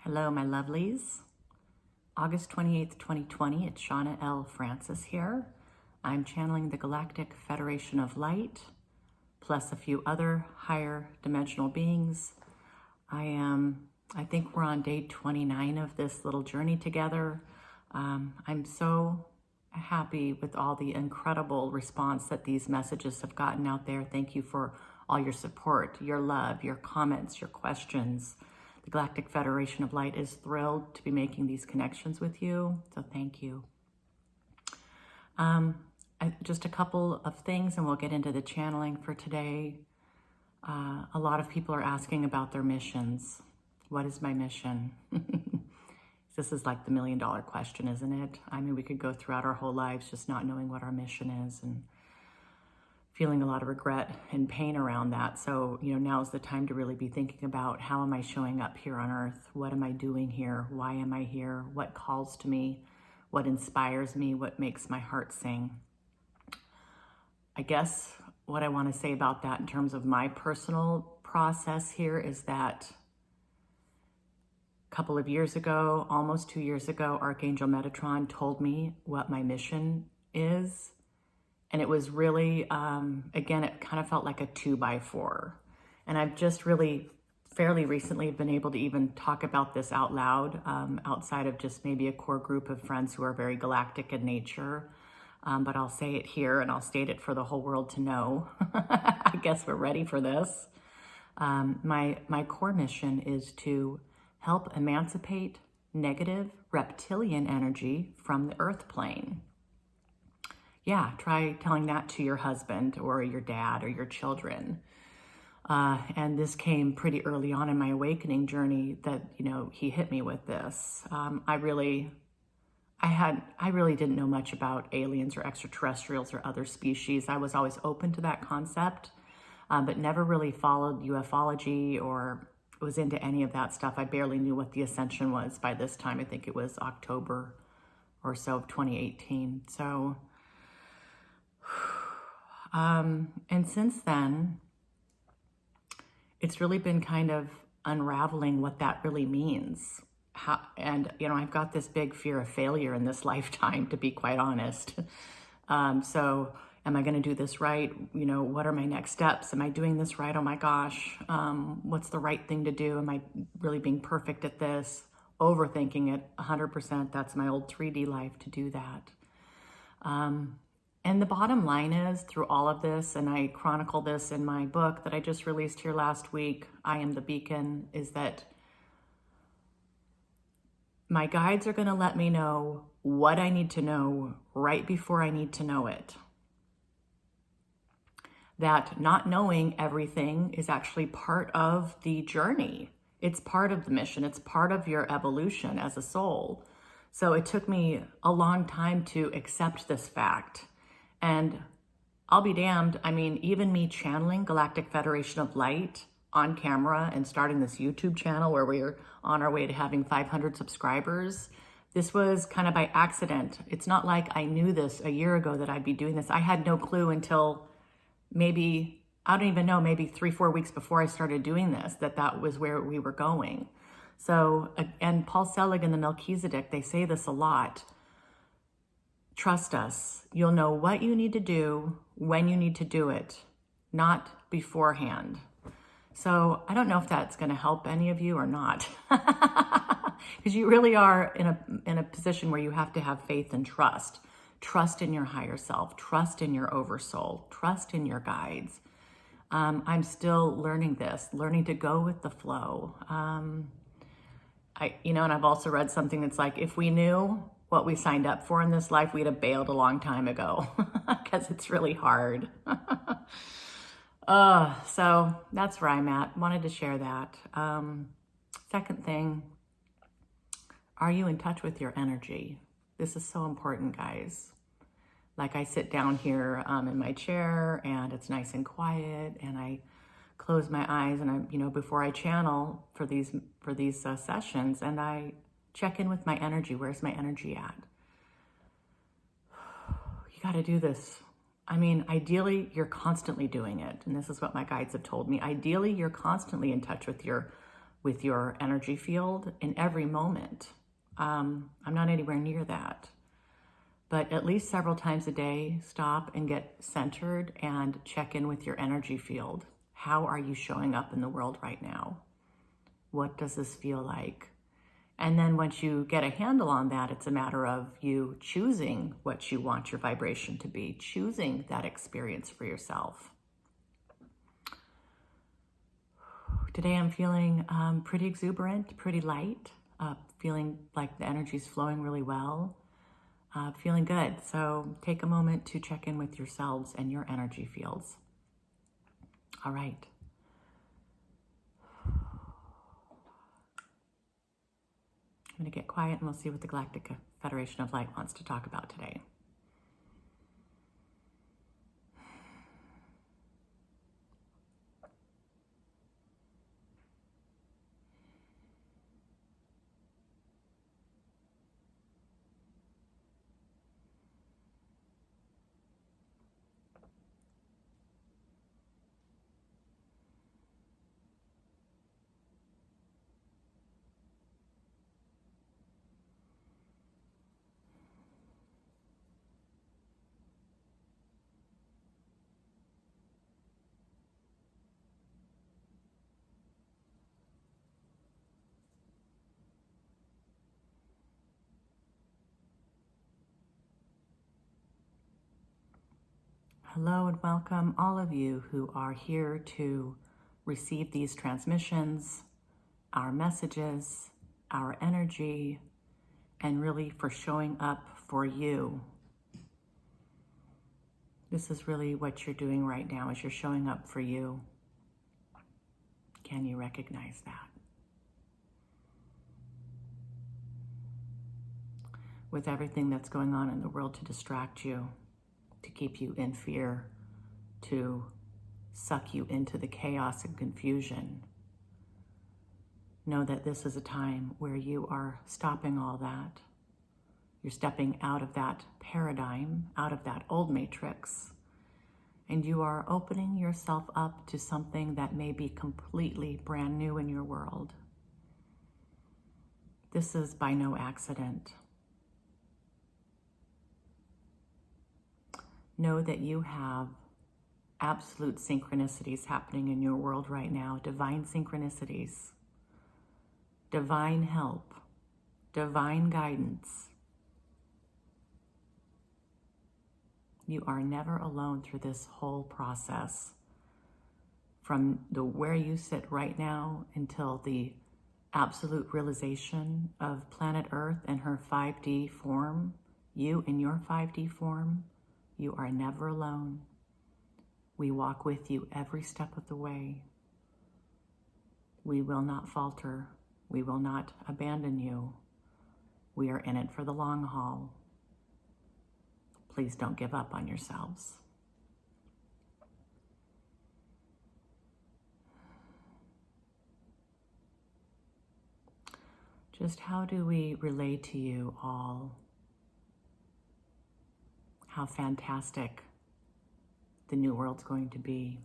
Hello, my lovelies. August 28th, 2020, it's Shawna L. Francis here. I'm channeling the Galactic Federation of Light, plus a few other higher dimensional beings. I think we're on day 29 of this little journey together. I'm so happy with all the incredible response that these messages have gotten out there. Thank you for all your support, your love, your comments, your questions. The Galactic Federation of Light is thrilled to be making these connections with you, so thank you. Just a couple of things and we'll get into the channeling for today. A lot of people are asking about their missions. What is my mission? This is like the $1 million question, isn't it? I mean, we could go throughout our whole lives just not knowing what our mission is and feeling a lot of regret and pain around that. So, now's the time to really be thinking about, how am I showing up here on earth? What am I doing here? Why am I here? What calls to me? What inspires me? What makes my heart sing? I guess what I want to say about that in terms of my personal process here is that a couple of years ago, almost 2 years ago, Archangel Metatron told me what my mission is. And it was really, again, it kind of felt like a 2x4. And I've just really fairly recently been able to even talk about this out loud, outside of just maybe a core group of friends who are very galactic in nature. But I'll say it here and I'll state it for the whole world to know. I guess we're ready for this. My core mission is to help emancipate negative reptilian energy from the earth plane. Yeah, try telling that to your husband or your dad or your children. And this came pretty early on in my awakening journey that, he hit me with this. I really didn't know much about aliens or extraterrestrials or other species. I was always open to that concept, but never really followed ufology or was into any of that stuff. I barely knew what the ascension was by this time. I think it was October or so of 2018. So, and since then, it's really been kind of unraveling what that really means. I've got this big fear of failure in this lifetime, to be quite honest. So am I going to do this right? What are my next steps? Am I doing this right? Oh my gosh. What's the right thing to do? Am I really being perfect at this? Overthinking it 100%. That's my old 3D life to do that. And the bottom line is, through all of this, and I chronicle this in my book that I just released here last week, I Am the Beacon, is that my guides are going to let me know what I need to know right before I need to know it. That not knowing everything is actually part of the journey. It's part of the mission. It's part of your evolution as a soul. So it took me a long time to accept this fact. And I'll be damned. I mean, even me channeling Galactic Federation of Light on camera and starting this YouTube channel where we're on our way to having 500 subscribers, this was kind of by accident. It's not like I knew this a year ago that I'd be doing this. I had no clue until maybe, I don't even know, maybe 3-4 weeks before I started doing this, that was where we were going. So, and Paul Selig and the Melchizedek, they say this a lot. Trust us. You'll know what you need to do when you need to do it, not beforehand. So I don't know if that's going to help any of you or not, because you really are in a position where you have to have faith and trust. Trust in your higher self. Trust in your oversoul. Trust in your guides. I'm still learning this, learning to go with the flow. And I've also read something that's like, if we knew what we signed up for in this life, we'd have bailed a long time ago, because it's really hard. So that's where I'm at. Wanted to share that. Second thing, are you in touch with your energy? This is so important, guys. Like, I sit down here in my chair and it's nice and quiet, and I close my eyes and before I channel for these sessions, and I check in with my energy. Where's my energy at? You got to do this. I mean, ideally, you're constantly doing it. And this is what my guides have told me. Ideally, you're constantly in touch with your with your energy field in every moment. I'm not anywhere near that. But at least several times a day, stop and get centered and check in with your energy field. How are you showing up in the world right now? What does this feel like? And then once you get a handle on that, it's a matter of you choosing what you want your vibration to be, choosing that experience for yourself. Today I'm feeling pretty exuberant, pretty light, feeling like the energy's flowing really well, feeling good. So take a moment to check in with yourselves and your energy fields. All right. I'm going to get quiet and we'll see what the Galactic Federation of Light wants to talk about today. Hello and welcome all of you who are here to receive these transmissions, our messages, our energy, and really for showing up for you. This is really what you're doing right now, is you're showing up for you. Can you recognize that? With everything that's going on in the world to distract you, to keep you in fear, to suck you into the chaos and confusion. Know that this is a time where you are stopping all that. You're stepping out of that paradigm, out of that old matrix, and you are opening yourself up to something that may be completely brand new in your world. This is by no accident. Know that you have absolute synchronicities happening in your world right now, divine synchronicities, divine help, divine guidance. You are never alone through this whole process. From where you sit right now until the absolute realization of planet Earth and her 5D form, you in your 5D form, you are never alone. We walk with you every step of the way. We will not falter. We will not abandon you. We are in it for the long haul. Please don't give up on yourselves. Just how do we relate to you all? How fantastic the new world's going to be.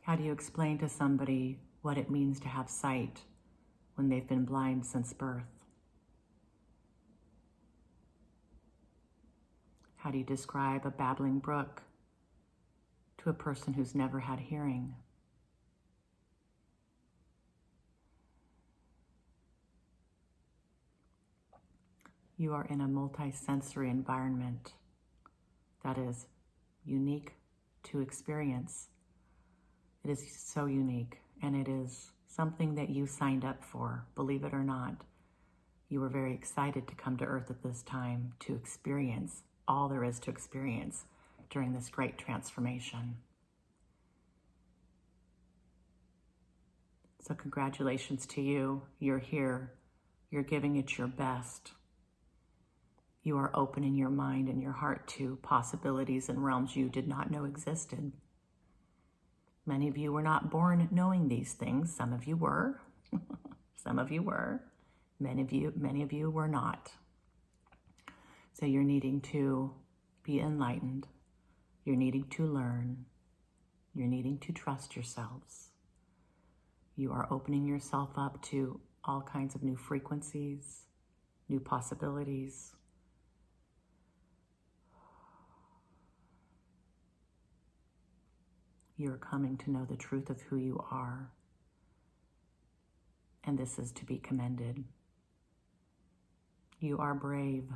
How do you explain to somebody what it means to have sight when they've been blind since birth? How do you describe a babbling brook to a person who's never had hearing? You are in a multi-sensory environment that is unique to experience. It is so unique, and it is something that you signed up for, believe it or not. You were very excited to come to Earth at this time to experience all there is to experience during this great transformation. So congratulations to you. You're here. You're giving it your best. You are opening your mind and your heart to possibilities and realms you did not know existed. Many of you were not born knowing these things. Some of you were. Some of you were. Many of you were not. So you're needing to be enlightened. You're needing to learn. You're needing to trust yourselves. You are opening yourself up to all kinds of new frequencies, new possibilities. You're coming to know the truth of who you are, and this is to be commended. You are brave.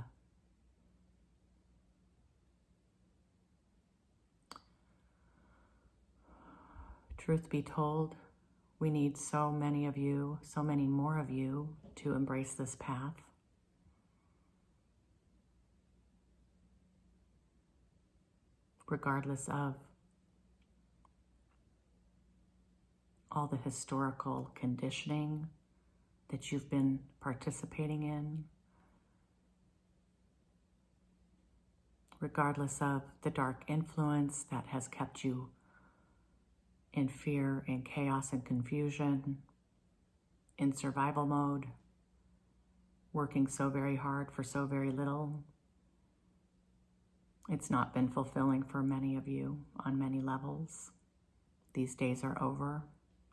Truth be told, we need so many of you, so many more of you to embrace this path. Regardless of all the historical conditioning that you've been participating in, regardless of the dark influence that has kept you in fear and chaos and confusion, in survival mode, working so very hard for so very little. It's not been fulfilling for many of you on many levels. These days are over.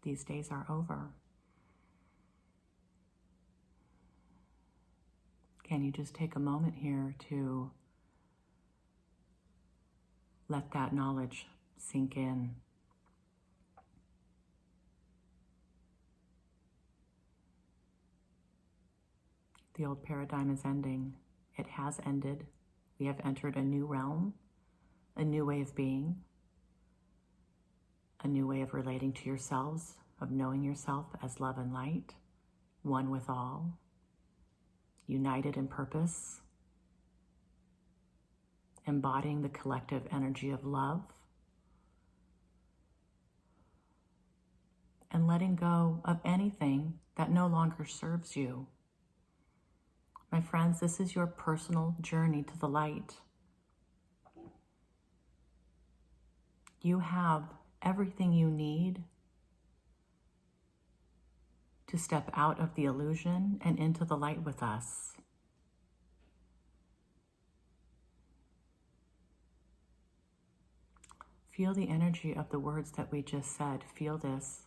These days are over. Can you just take a moment here to let that knowledge sink in? The old paradigm is ending. It has ended. We have entered a new realm, a new way of being, a new way of relating to yourselves, of knowing yourself as love and light, one with all, united in purpose, embodying the collective energy of love, and letting go of anything that no longer serves you. My friends, this is your personal journey to the light. You have everything you need to step out of the illusion and into the light with us. Feel the energy of the words that we just said. Feel this.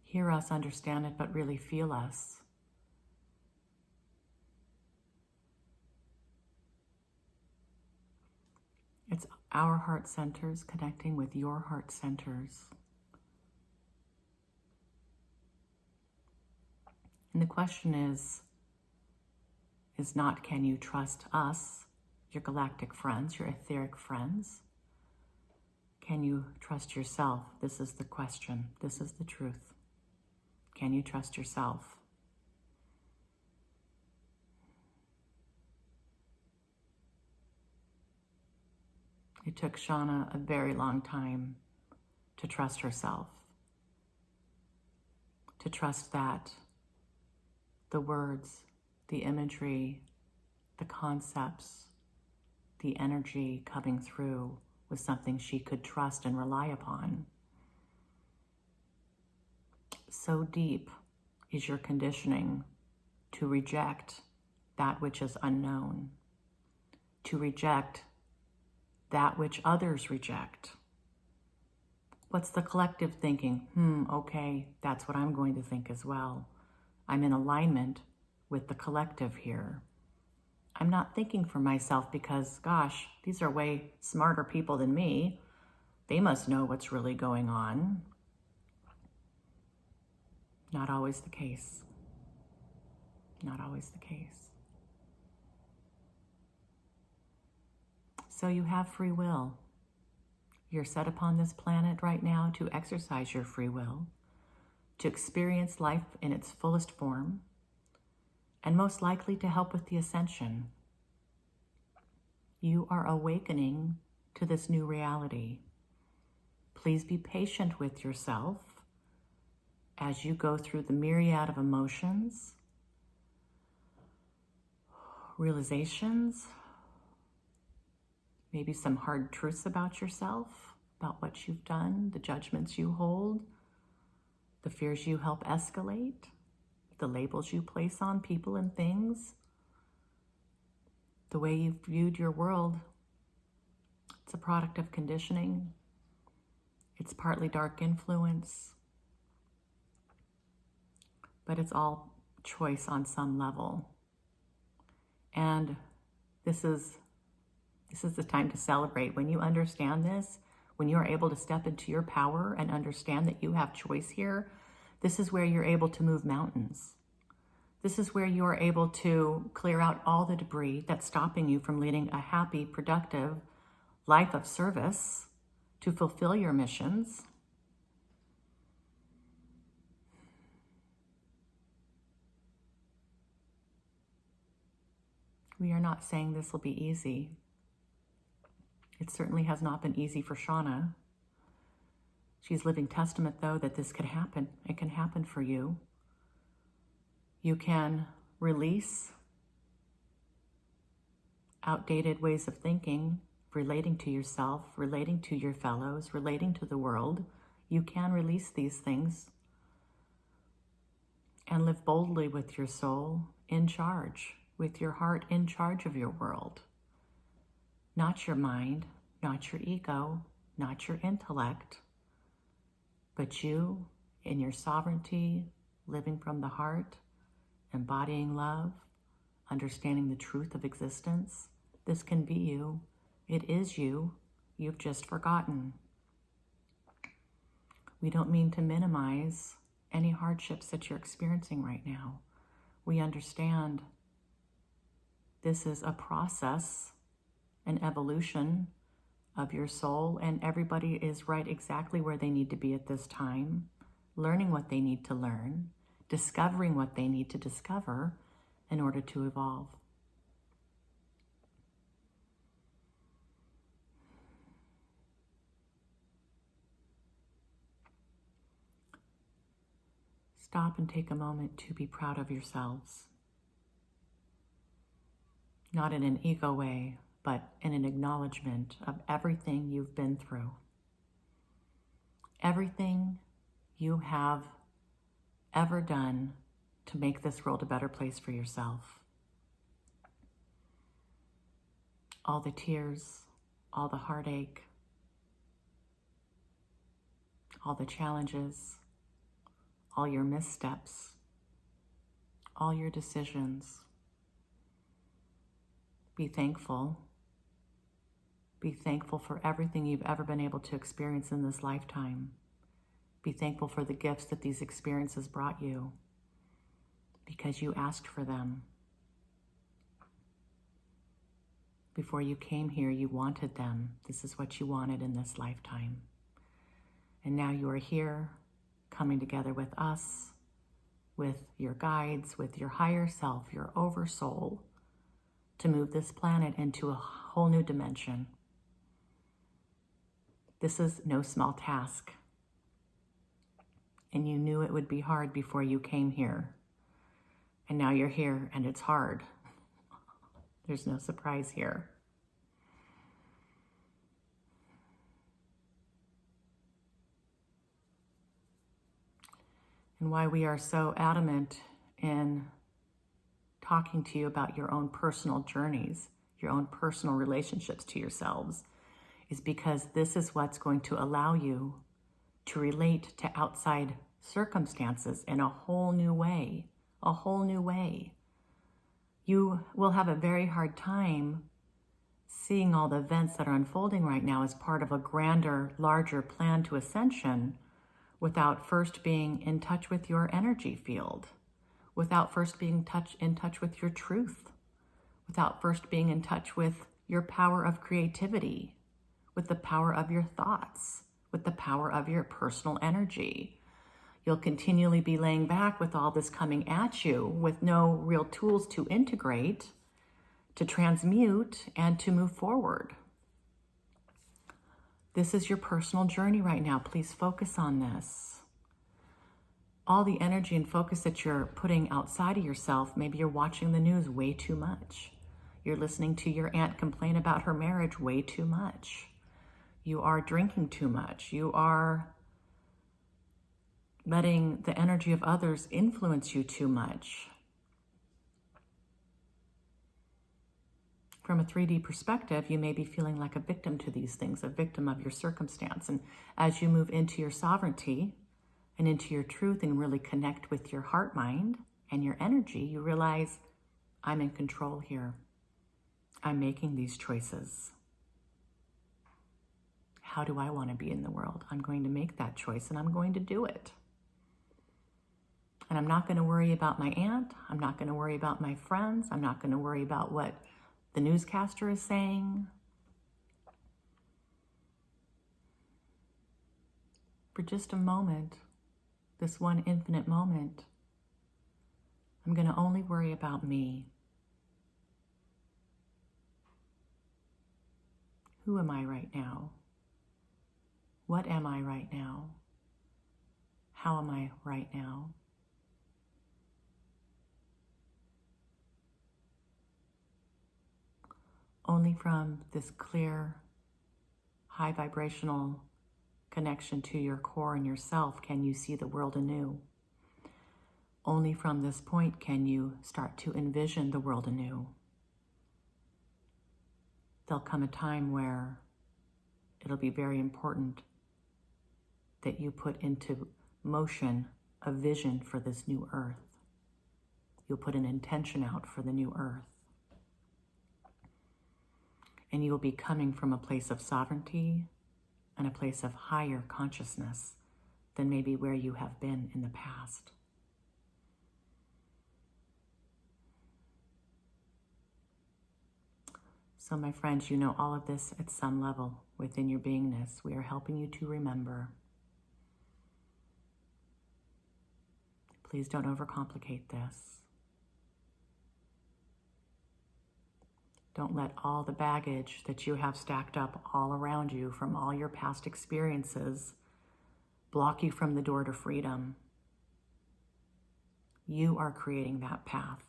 Hear us, understand it, but really feel us. It's our heart centers connecting with your heart centers. And the question is not can you trust us, your galactic friends, your etheric friends? Can you trust yourself? This is the question. This is the truth. Can you trust yourself? It took Shawna a very long time to trust herself, to trust that the words, the imagery, the concepts, the energy coming through was something she could trust and rely upon. So deep is your conditioning to reject that which is unknown, to reject that which others reject. What's the collective thinking? Okay, that's what I'm going to think as well. I'm in alignment with the collective here. I'm not thinking for myself because, gosh, these are way smarter people than me. They must know what's really going on. Not always the case. Not always the case. So you have free will. You're set upon this planet right now to exercise your free will, to experience life in its fullest form, and most likely to help with the ascension. You are awakening to this new reality. Please be patient with yourself as you go through the myriad of emotions, realizations, maybe some hard truths about yourself, about what you've done, the judgments you hold, the fears you help escalate, the labels you place on people and things, the way you've viewed your world. It's a product of conditioning. It's partly dark influence. but it's all choice on some level. And this is the time to celebrate. When you understand this, when you are able to step into your power and understand that you have choice here, this is where you're able to move mountains. This is where you are able to clear out all the debris that's stopping you from leading a happy, productive life of service to fulfill your missions. We are not saying this will be easy. It certainly has not been easy for Shawna. She's living testament, though, that this could happen. It can happen for you. You can release outdated ways of thinking, relating to yourself, relating to your fellows, relating to the world. You can release these things and live boldly with your soul in charge, with your heart in charge of your world. Not your mind, not your ego, not your intellect, but you in your sovereignty, living from the heart, embodying love, understanding the truth of existence. This can be you. It is you. You've just forgotten. We don't mean to minimize any hardships that you're experiencing right now. We understand this is a process, an evolution of your soul, and everybody is right exactly where they need to be at this time, learning what they need to learn, discovering what they need to discover in order to evolve. Stop and take a moment to be proud of yourselves. Not in an ego way, but in an acknowledgement of everything you've been through. Everything you have ever done to make this world a better place for yourself. All the tears, all the heartache, all the challenges, all your missteps, all your decisions. Be thankful. Be thankful for everything you've ever been able to experience in this lifetime. Be thankful for the gifts that these experiences brought you, because you asked for them. Before you came here, you wanted them. This is what you wanted in this lifetime. And now you are here, coming together with us, with your guides, with your higher self, your oversoul, to move this planet into a whole new dimension. This is no small task. And you knew it would be hard before you came here. And now you're here and it's hard. There's no surprise here. And why we are so adamant in talking to you about your own personal journeys, your own personal relationships to yourselves, is because this is what's going to allow you to relate to outside circumstances in a whole new way, a whole new way. You will have a very hard time seeing all the events that are unfolding right now as part of a grander, larger plan to ascension without first being in touch with your energy field, without first being in touch with your truth, without first being in touch with your power of creativity, with the power of your thoughts, with the power of your personal energy. You'll continually be laying back with all this coming at you with no real tools to integrate, to transmute, and to move forward. This is your personal journey right now. Please focus on this. All the energy and focus that you're putting outside of yourself, maybe you're watching the news way too much. You're listening to your aunt complain about her marriage way too much. You are drinking too much. You are letting the energy of others influence you too much. From a 3D perspective, you may be feeling like a victim to these things, a victim of your circumstance. And as you move into your sovereignty and into your truth and really connect with your heart mind and your energy, you realize, I'm in control here. I'm making these choices. How do I want to be in the world? I'm going to make that choice and I'm going to do it. And I'm not going to worry about my aunt. I'm not going to worry about my friends. I'm not going to worry about what the newscaster is saying. For just a moment, this one infinite moment, I'm going to only worry about me. Who am I right now? What am I right now? How am I right now? Only from this clear, high vibrational connection to your core and yourself can you see the world anew. Only from this point can you start to envision the world anew. There'll come a time where it'll be very important that you put into motion a vision for this new earth. You'll put an intention out for the new earth. And you will be coming from a place of sovereignty and a place of higher consciousness than maybe where you have been in the past. So my friends, you know all of this at some level within your beingness. We are helping you to remember. Please don't overcomplicate this. Don't let all the baggage that you have stacked up all around you from all your past experiences block you from the door to freedom. You are creating that path.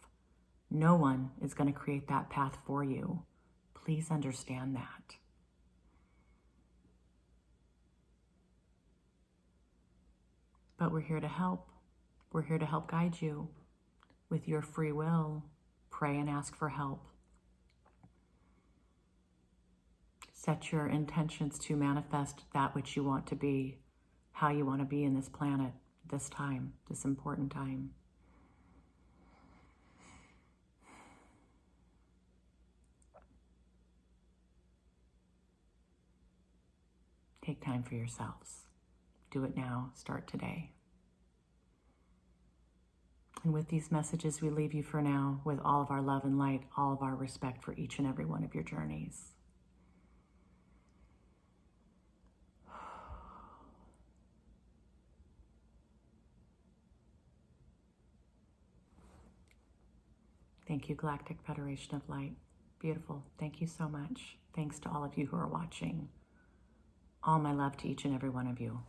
No one is going to create that path for you. Please understand that. But we're here to help. We're here to help guide you with your free will. Pray and ask for help. Set your intentions to manifest that which you want to be, how you want to be in this planet, this time, this important time. Take time for yourselves. Do it now. Start today. And with these messages, we leave you for now with all of our love and light, all of our respect for each and every one of your journeys. Thank you, Galactic Federation of Light. Beautiful. Thank you so much. Thanks to all of you who are watching. All my love to each and every one of you.